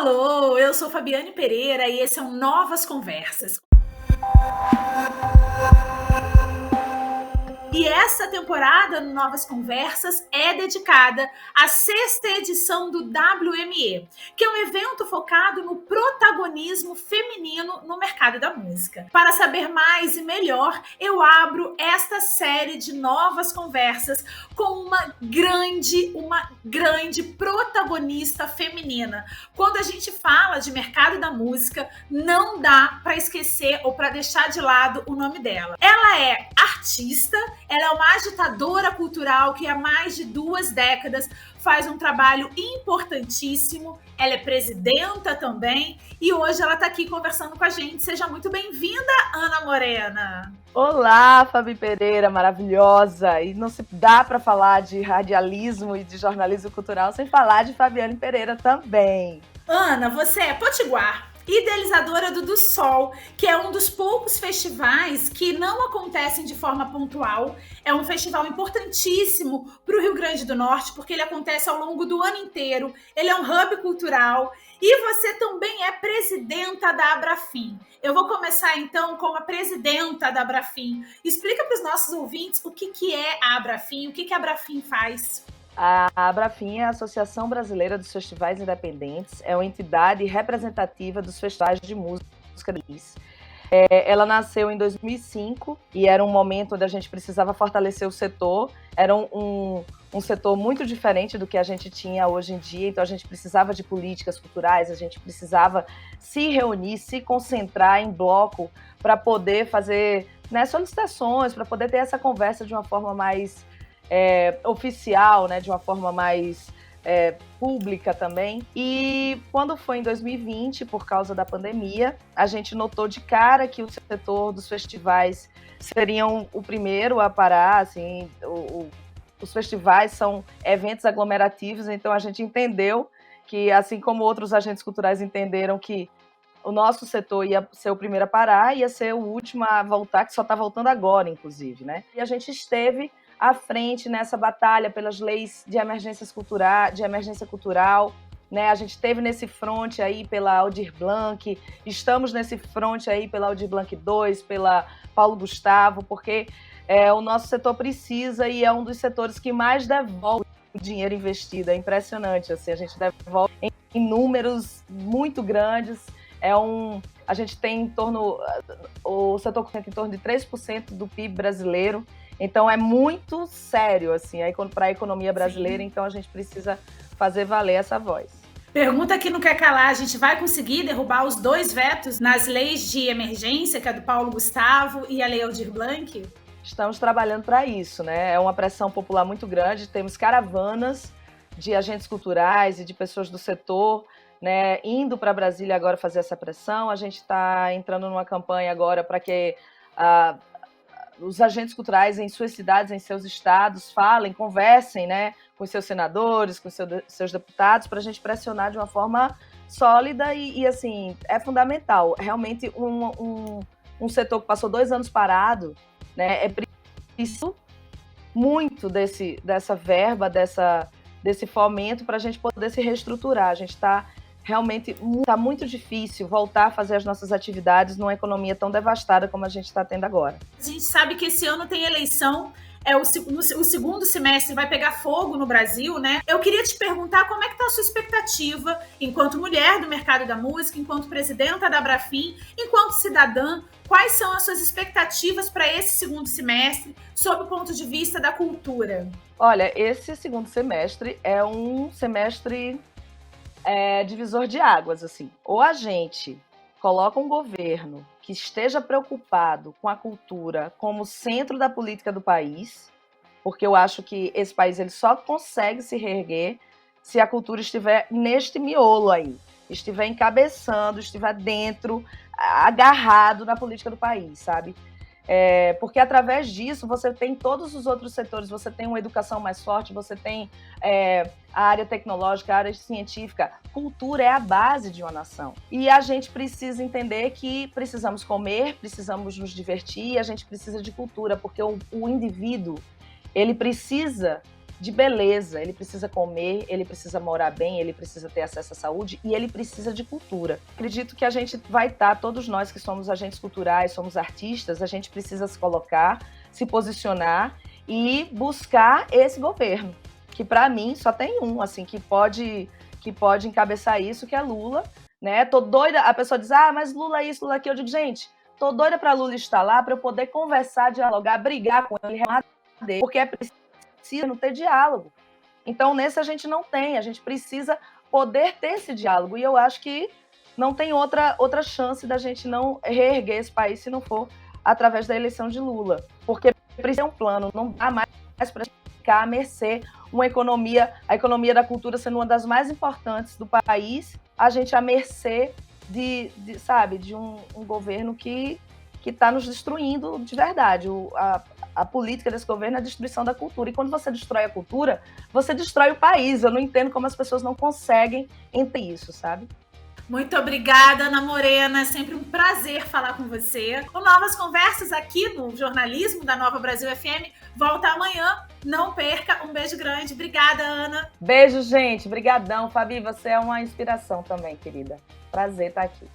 Alô, eu sou Fabiane Pereira e esse é o Novas Conversas. E essa temporada no Novas Conversas é dedicada à sexta edição do WME, que é um evento focado no protagonismo feminino no mercado da música. Para saber mais e melhor, eu abro esta série de Novas Conversas com uma grande protagonista feminina. Quando a gente fala de mercado da música, não dá para esquecer ou para deixar de lado o nome dela. Ela é artista, ela é uma agitadora cultural que há mais de 2 décadas faz um trabalho importantíssimo. Ela é presidenta também e hoje ela está aqui conversando com a gente. Seja muito bem-vinda, Ana Morena. Olá, Fabi Pereira, maravilhosa! E não se dá para falar de radialismo e de jornalismo cultural sem falar de Fabiane Pereira também. Ana, você é potiguar, idealizadora do Sol, que é um dos poucos festivais que não acontecem de forma pontual. É um festival importantíssimo para o Rio Grande do Norte, porque ele acontece ao longo do ano inteiro. Ele é um hub cultural. E você também é presidenta da Abrafim. Eu vou começar, então, com a presidenta da Abrafim. Explica para os nossos ouvintes o que é a Abrafim, o que a Abrafim faz. A Abrafim é a Associação Brasileira dos Festivais Independentes, é uma entidade representativa dos festivais de música do país. Ela nasceu em 2005 e era um momento onde a gente precisava fortalecer o setor. Era um setor muito diferente do que a gente tinha hoje em dia, então a gente precisava de políticas culturais, a gente precisava se reunir, se concentrar em bloco para poder fazer, né, solicitações, para poder ter essa conversa de uma forma mais oficial, né, de uma forma mais pública também. E quando foi em 2020, por causa da pandemia, a gente notou de cara que o setor dos festivais seriam o primeiro a parar, assim, os festivais são eventos aglomerativos, então a gente entendeu que, assim como outros agentes culturais entenderam que o nosso setor ia ser o primeiro a parar, ia ser o último a voltar, que só está voltando agora, inclusive, né? E a gente esteve à frente nessa batalha pelas leis de emergência cultural, né? A gente esteve nesse fronte aí pela Aldir Blanc, estamos nesse fronte aí pela Aldir Blanc II, pela Paulo Gustavo, porque o nosso setor precisa e é um dos setores que mais devolve o dinheiro investido. É impressionante, assim, a gente devolve em números muito grandes. A gente tem o setor tem em torno de 3% do PIB brasileiro, então é muito sério, assim, para a economia brasileira. Sim. Então a gente precisa fazer valer essa voz. Pergunta que não quer calar, a gente vai conseguir derrubar os 2 vetos nas leis de emergência, que é do Paulo Gustavo e a Lei Aldir Blanc? Estamos trabalhando para isso, né? É uma pressão popular muito grande, temos caravanas de agentes culturais e de pessoas do setor, né, indo para Brasília agora fazer essa pressão. A gente está entrando numa campanha agora para que os agentes culturais em suas cidades, em seus estados, falem, conversem, né, com seus senadores, com seus deputados, para a gente pressionar de uma forma sólida e assim, é fundamental. Realmente um setor que passou 2 anos parado, né, é preciso muito dessa verba, desse fomento para a gente poder se reestruturar. A gente está realmente muito difícil voltar a fazer as nossas atividades numa economia tão devastada como a gente está tendo agora. A gente sabe que esse ano tem eleição, o segundo semestre vai pegar fogo no Brasil, né? Eu queria te perguntar como é que está a sua expectativa enquanto mulher do mercado da música, enquanto presidenta da Abrafim, enquanto cidadã, quais são as suas expectativas para esse segundo semestre, sob o ponto de vista da cultura? Olha, esse segundo semestre é um semestre divisor de águas, assim. Ou a gente coloca um governo que esteja preocupado com a cultura como centro da política do país, porque eu acho que esse país ele só consegue se reerguer se a cultura estiver neste miolo aí, estiver encabeçando, estiver dentro, agarrado na política do país, sabe? Porque através disso você tem todos os outros setores, você tem uma educação mais forte, você tem a área tecnológica, a área científica. Cultura é a base de uma nação. E a gente precisa entender que precisamos comer, precisamos nos divertir, e a gente precisa de cultura, porque o indivíduo ele precisa de beleza. Ele precisa comer, ele precisa morar bem, ele precisa ter acesso à saúde e ele precisa de cultura. Acredito que a gente vai estar, todos nós que somos agentes culturais, somos artistas, a gente precisa se colocar, se posicionar e buscar esse governo, que para mim só tem um, assim, que pode encabeçar isso, que é Lula, né? Tô doida, a pessoa diz, mas Lula é isso, Lula é aquilo. Eu digo, gente, tô doida para Lula estar lá, para eu poder conversar, dialogar, brigar com ele, porque é preciso não ter diálogo. Então, nesse a gente não tem, a gente precisa poder ter esse diálogo, e eu acho que não tem outra chance da gente não reerguer esse país se não for através da eleição de Lula, porque precisa ter um plano, não dá mais para ficar à mercê a economia da cultura sendo uma das mais importantes do país, a gente à mercê de um governo que está nos destruindo de verdade. A política desse governo é a destruição da cultura. E quando você destrói a cultura, você destrói o país. Eu não entendo como as pessoas não conseguem entender isso, sabe? Muito obrigada, Ana Morena. É sempre um prazer falar com você. O Novas Conversas aqui no jornalismo da Nova Brasil FM volta amanhã. Não perca. Um beijo grande. Obrigada, Ana. Beijo, gente. Brigadão. Fabi, você é uma inspiração também, querida. Prazer estar aqui.